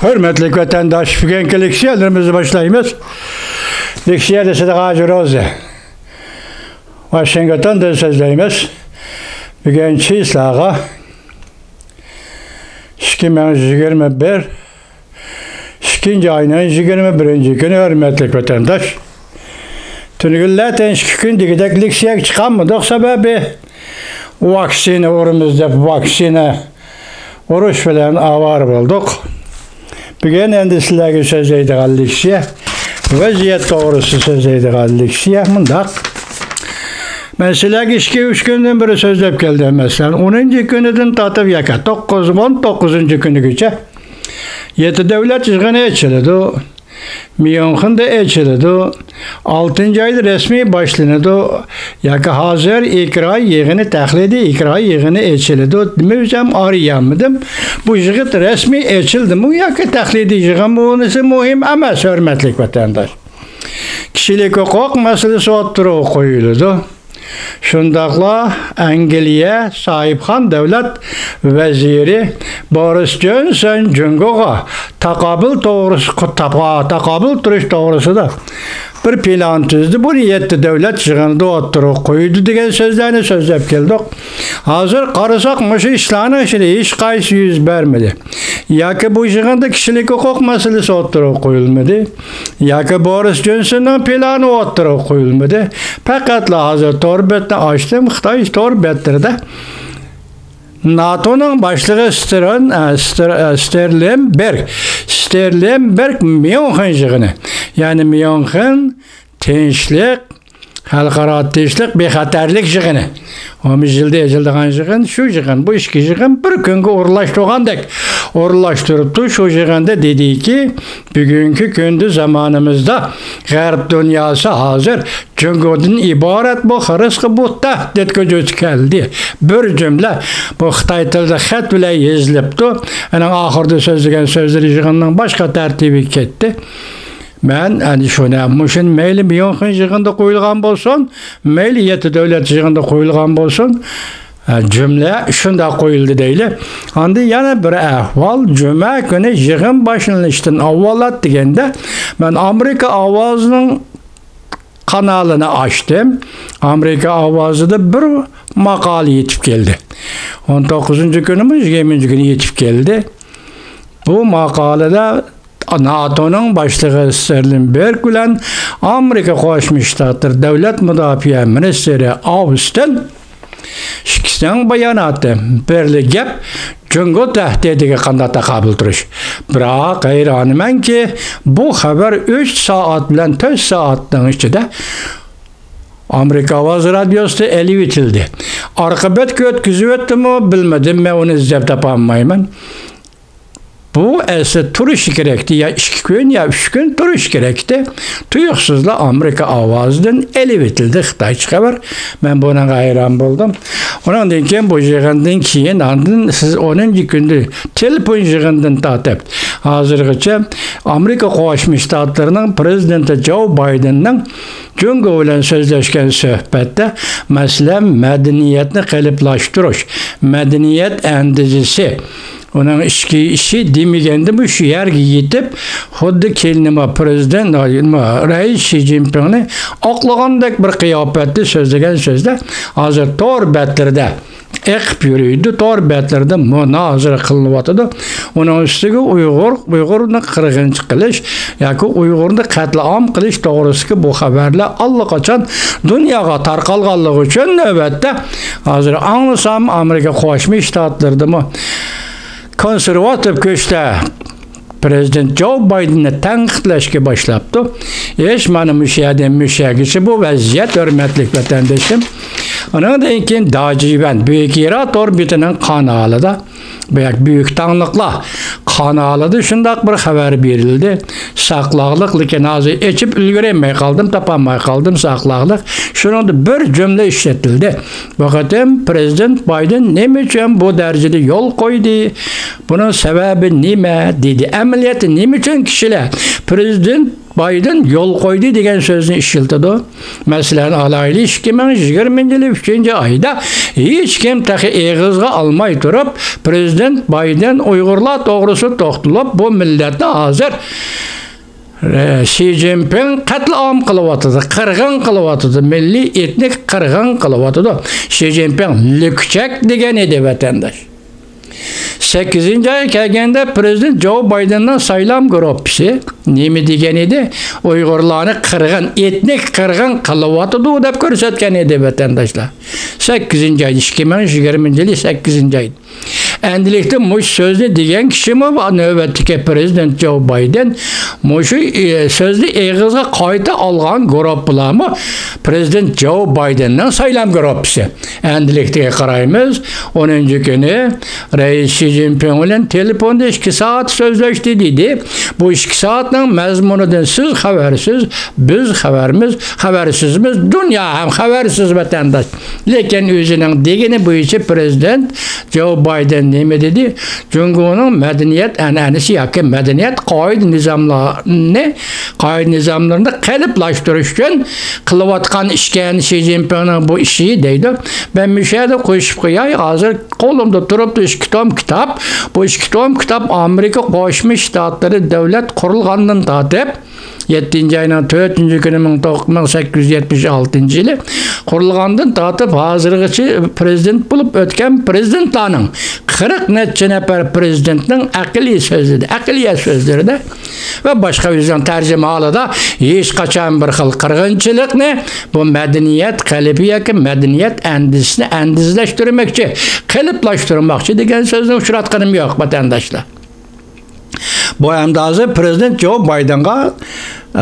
Hürmetli vatandaş, bugünkü leksiyalarımızı başlayımız. Leksiya dese de Gazi Roze. Washington'da sözleyimiz. Bugünkü islaha 2021 2. ayının 21. günü hürmetli vatandaş. Tünügüllaten 2 gün digidek leksiya çıkanmadık sebebi vaksine orumuzda vaksine oruç bilen avar bulduk. Bugün endişelerge sözleydi galleksiye. Vaziyet doğrusu sözleydi galleksiye. Mındak. Mesela 2-3 günden biri sözlep geldi mesela. 10. günüdün tatıp yaka. 19. günü geçe. 7 devlet yığını eçildi. Miyonk'un da eçildi. 6. ayda resmi başlandı. Yaka hazır ikra yığını taklidi ikra yığını eçildi. Demeyeceğim arayamadım. Bu yığıt resmi eçildi mi? Yaka taklidi yığın bunisi mühim ama hürmetlik vatandaş. Kişilik hukuk meselesi oturuğa koyuldu. Şundakla Angliya sahipxan devlet veziri Boris Johnson Cungoğa takabül duruş doğrusu da bir plan tüzdü. Bu niyette devlet yığınında oturuğa koydu degen sözlerini sözlep geldik. Hazır qarısak mışı işlanın işini hiç qaysı yüz vermedi. Yaki bu yığında kişilik hukuk meselesi oturuğa koyulmadı. Yaki Boris Johnson'un planı oturuğa koyulmadı. Fakatla hazır torbetini açtım. Xitay torbettirdi. NATO'nun başlığı Sternberg München yığını. Yani München tinchlik, halkara tinchlik, bexatarlik yığını. O mizilde ecildiğin yığın, şu yığın, bu iki yığın bir günge uğurlaştırğandek. Uğurlaştırıptı, şu yığında dedi ki, bugünkü gündü zamanımızda Garp dünyası hazır, Cungo'dan ibaret bu hırıskı bu tahdit gücü geldi. Bir cümle, bu Xitay tilde xat bile yazılıptı. Yani ahırda sözlügen sözleri yığından başka tertibi ketdi. Ben hani şunu yapmışım, meyli München yığında koyulgan bolsun, meyli 7 devlet yığında koyulgan bolsun, cümle şunda koyuldu değil. Andi yana bir ahval, cuma günü yığın başlanıştın avvalat degende, ben Amerika Avazı'nın kanalını açtım. Amerika Avazı'da bir makale yetip geldi. 19. günümüz 20. günü yetip geldi. Bu makalede NATO'nun başlığı Sternberg bilen Amerika Koşmuş Ştatları Devlet Müdafiə Ministeri Austin ikisining bayanatı birli gap Cungo tehdidiga qanday taqabul turish. Biroq hayronman ki bu haber 3 saat bilan 4 saatning ichida Amerika Ovoz Radyosu ele bitildi. Arqabat o'tkazib o'tdimi bilmadim, men uni izlab topolmayman. Bu ese turuş gerekti. Ya 2 gün ya 3 gün turuş gerekti. Tuyuksuzla Amerika Avazı'dan ele bitildi. Xitay çıkar. Ben buna hayran buldum. Onun için bu yığından keyin andın siz 10. günde telefon yığından tatip. Hazırgıça Amerika Koşmuş Ştatlarının prezidenti Joe Biden'ın Cungo ile sözleşken söhbette mesela medeniyetini kalıplaştırış, medeniyet endişesi. Onun işi demegende bu şu yerge yetip xuddi kelinima prezident Reis Xi Jinpingni oqlagandek bir qiyofatda so'zlagan so'zda hozir tor betlarda eqib yuruydi, tor betlarda munozara qilinyapti. Uning ustiga Uyg'urni qirg'inchi qilish yoki Uyg'urni qatlam qilish to'g'risida bu xabarlar allaqachon dunyoga tarqalganligi uchun navbatda hozir anglasam Amerika Qo'shma Shtatlaridami konservatif köşte Prezident Joe Biden'ı tanqidlashga başlaptı. Mana müşahidesi bu vaziyet hürmetlik vatandaşım. Ondan keyin Dajiban Büyük Irat orbitining kanalida büyük tanlıqlar kanalida shundaq bir xabar berildi. Saqlaqliq lekin hozir echib ulgurmay qoldim, topolmay qoldim saqlaqliq. Shunda bir cümle ishlatildi. Faqatim Prezident Biden nima uchun bu darajada yo'l qo'ydi? Bunun sebebi nima dedi? Amaliyoti nima uchun kishilar Prezident Biden yol koydu degan so'zni ishiltidi. Masalan, alayli 2023 ayda hech kim tahi eg'izga almay turib, Prezident Biden Uyg'urlar to'g'risi to'xtalib, bu millatni hozir Xi Jinping qatlam qilyapti, qirg'in qilyapti, milliy etnik qirg'in qilyapti. Xi Jinping lükçek degan edi vatandosh. 8-ay kelganda Prezident Joe Biden'dan saylam gruppisi nima degan edi? Uyg'urlarni qirg'in, etnik qirg'in qilyapti deb ko'rsatgan edi vatandoshlar. 8-ay 2020 yil 8-ay. Endilikte muş sözlü degan kishi mi navbatdagi Prezident Joe Biden mushu sözlü eg'izga qayta olgan guruhlarmi Prezident Joe Biden'dan saylam guruhisi. Endilikte qaraymiz 10-kuni Reis Xi Jinping bilan telefonda 2 saat sözleşti dedi. Bu 2 saatning mazmunidan siz xabarsiz, biz xabarsizmiz, dünya ham xabarsiz vatandosh. Lekin o'zining degani bo'yicha Prezident Joe Biden nima dedi? Jungoning madaniyat an'anasi yoki madaniyat qoida-nizomlarini qalblashtirish uchun qilayotgan ishgan Xi Jinpingning bu ishi deydi. Ben müşahede qo'shib qo'yay, hozir qo'limda turibdi 2 tom kitob. Bu 2 tom kitob Amerika Qo'shma Shtatlari davlat qurilgandan tortib 7-ayning 4-kuni 1876-yili qurilgandan tortib hozirgacha prezident bo'lib o'tgan prezidentlarning 40 necha nafar prezidentning aqliya so'zlarida va boshqa o'zining tarjimalida hech qachon bir xil qirg'inchilikni bu madaniyat qalbi yoki madaniyat andisini andizlashtirmoqchi, qalblashtirmoqchi degan so'zni uchratganim yo'q vatandoshlar. Bu andazı Prezident Joe Biden'a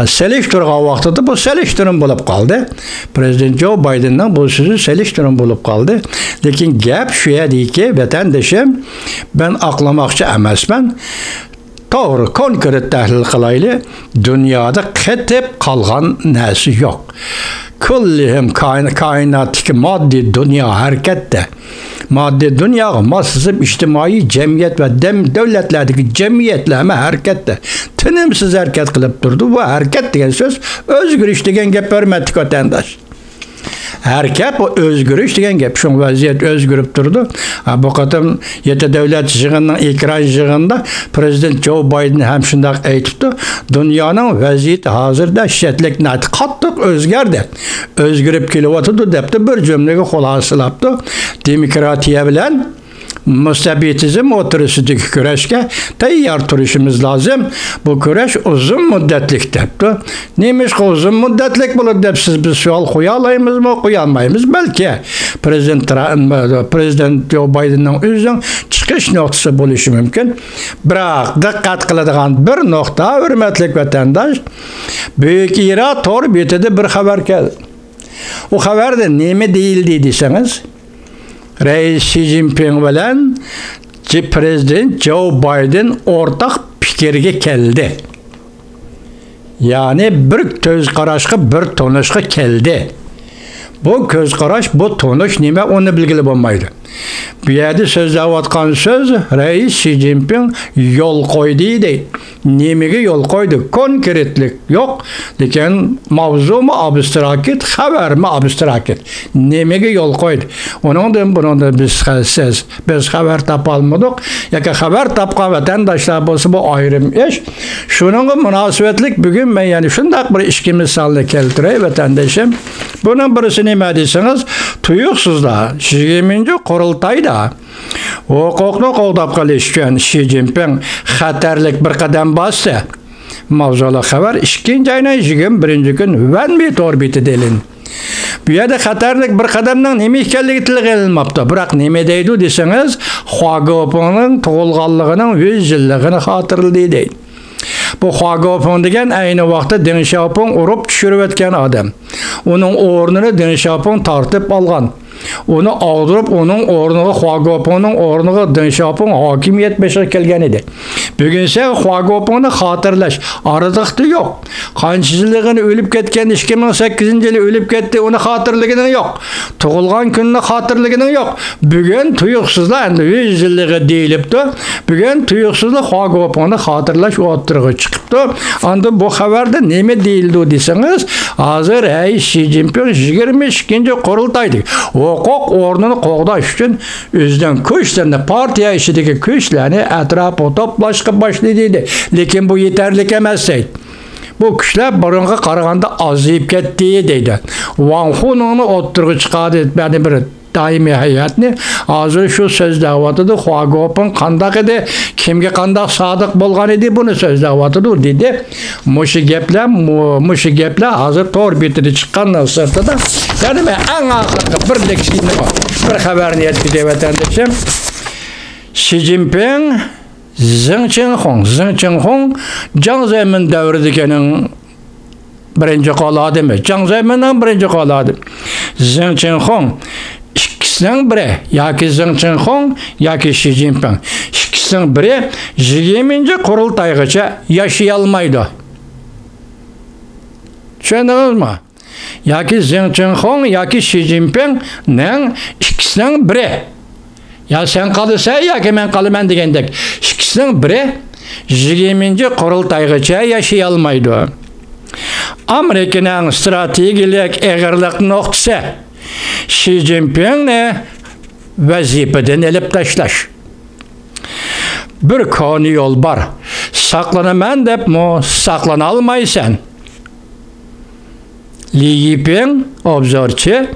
selektorga vaqtida bu selektorum bo'lib qoldi. Prezident Joe Biden'dan bu so'zi selektorum bo'lib qoldi. Lekin gap shu ediki, vatandoshim, ben aqlamoqchi emasman. To'g'ri, konkret tahlil qilayli. Dunyoda qetib qolgan narsa yo'q. Kullihim kainatdagi moddiy dunyo harakatda. Maddi dunyoga moslashib ijtimoiy jamiyat va davlatlardagi jamiyatlar ham harakatda. Tinimsiz harakat qilib turdi. Bu harakat degan so'z o'zgarish degan gap bermadik vatandosh. Harakat bu o'zgarish degan gap. Shu vaziyat o'zgarib turdi. Bu qatam yeta davlat yig'inining ekran yig'inida Prezident Joe Biden ham shunday aytibdi. Dunyoning vaziyati hozirda shiddatli qattiq o'zgardi. O'zgarib kelyapti debdi bir jumlaga xulosalabdi. Demokratiya bilan mustabitizm o'tirisidagi kurashga tayyor turishimiz lozim. Bu kurash uzun muddatlik debdi. Nima uzun muddatlik bo'ladi deb siz biz savol qo'ya olamizmi, qo'ya olmaymiz? Balki Prezident Joe Bidenning o'zining chiqish nuqtasi bo'lishi mumkin. Biroq diqqat qiladigan bir nuqta, hurmatli vatandosh, Buyuk Iroq tor betida bir xabar keldi. O xabarda nima deyildi desangiz, Reis Xi Jinping bilan Prezident Joe Biden o'rtaq fikrga keldi. Ya'ni bir ko'z qarashga, bir tonishga keldi. Bu ko'z qarash, bu tonish nima uni bilgili bo'lmaydi. Bu yerda so'zlayotgan so'z Reis Xi Jinping yo'l qo'ydi deydi. Nimaga yo'l qo'ydi? Konkretlik yo'q. Lekin mavzumi abstrakt, xabarmi abstrakt. Nimaga yo'l qo'ydi? Uningdan bundan biz xabar topolmadik. Yoki xabar topgan vatandoshlar bo'lsa bu ayrim ish. Shuningga munosabatlik bugun men yana shunday bir ishki misolni keltiray vatandoshim. Bunun birisi nima desangiz, tuyuqsizlar 20-qurultayda huquqni qo'llab qolish uchun Xi Jinping xatarlik bir qadam bosdi. Mavzuli xabar 2-ayning 21-kun Vanmit orbitida elin. Bu yerda xatarlik bir qadamning nima ekanligi tilga olinmabdi. Biroq nima deydi desangiz, Huagopingning tug'ilganligining 100 yilligini xotirlaydi deydi. Bu Huagoping degan ayni vaqtda Deng Xiaoping urib tushirib o'tgan odam. Uning o'rnini Deng Xiaoping tortib olgan. Onu aldırıp onun ornuğa Huagoponun ornuğa Deng Xiaoping hakimiyet beşe kelgen edi. Bugün sen Huagopingni hatırlaş. Arıdıqtı yok. Qançılıgını ölüp ketken 2008-yılı ölüp ketdi. Onu hatırlığının yok. Tuğulgan gününü hatırlığının yok. Bugün tuyuqsızla endi 100 yıllığı deyilipdi. Bugün tuyuqsızla Huagopingni hatırlaş oturuğa çıkıptı. Anda bu haberde neme deyildi deseniz, hazır Xi Jinping 22. qurultaydı. Hukuk ornunu qoğdaş üçün özden köşlerini, partiya işideki köşlerini etrafı toplaşqa başladıydı. Lekin bu yeterlik emezseydi. Bu kişiler burunğa qaraganda azayıp ketdi deydi. Wang Hun onu oturuğa çıkardı. Beni bir daimi hayatını hazır şu sözləvatıdı. Huagoping qandaq idi, kimge qandaq sadık bolğan idi, bunu sözləvatıdı dedi. Muşu gepler hazır tor bitiri çıqqandan sırtıda. Yani en ahırkı bir lekşini var. Bir haberini yetkide vatandaşım. Xi Jinping Zheng Qinghong Jiang Zemin davridikinin birinci qoladı mı? Jiang Zemin'in birinci qoladı. Zheng Qinghong ikisining biri, yoki Zheng Qinghong yoki Xi Jinping. İkisining biri 20. qurultaygacha yaşayolmaydi. Tushundingizmi? Yoki Zheng Qinghong yoki Xi Jinpingning ikisining biri. Ya sen kalırsa ya ki ben kalımen degендek. İkisinin biri 20. qurultaygacha yaşayolmaydı. Amerika'nın stratejilik eğerlik noktası Xi Jinping'ni vazifeden elip taşlaş. Bir konu yol var. Saklanaman dep mu saklanalmaysan. Li Yiping obzorchi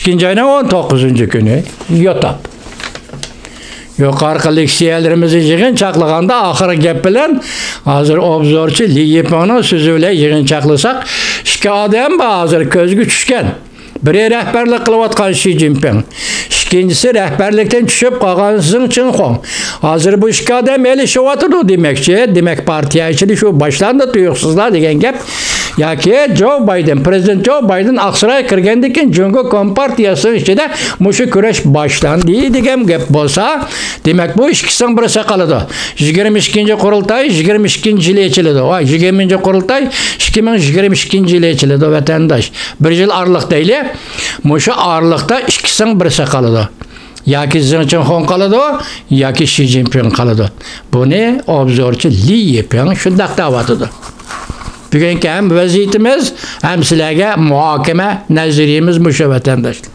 2. ayın 19. günü yotap. Yukarı leksiyalarımızı yığın çaklığında ahırı gep bilen hazır obzorchi Li Yiping'nin sözü ile yığın çaklasak iki adam hazır közgü düşken. Biri rehberlik kılıvatkan Xi Jinping. İkincisi rehberlikten düşüp kalkan Zheng Qinghong. Hazır bu iki adam eli şovatıdı demekçi. Demek partiya içinde şu başlandı tuyuqsuzlar degen gep. Ya ki Joe Biden, Prezident Joe Biden Aksaray'a kirgendikin Cumhur Kompartiyası'nın içinde muşu küreş başlandı degen gep bolsa demek bu ikisinin birisi kalıdı. 22. qurultay 22. yılı içildi. O 20. qurultay 2022. yılı içildi vatandaş. Bir yıl aralık değil. Muşu aralıkta ikisinin birisi kalıdı. Ya ki Zheng Qinghong kalıdı, ya ki Xi Jinping kalıdı. Bunu obzorchi Li Yiping şundaq davatıdı. Bugünkü hem vaziyetimiz hem sizlerge muhakeme naziriyemiz muşu vatandaşlar.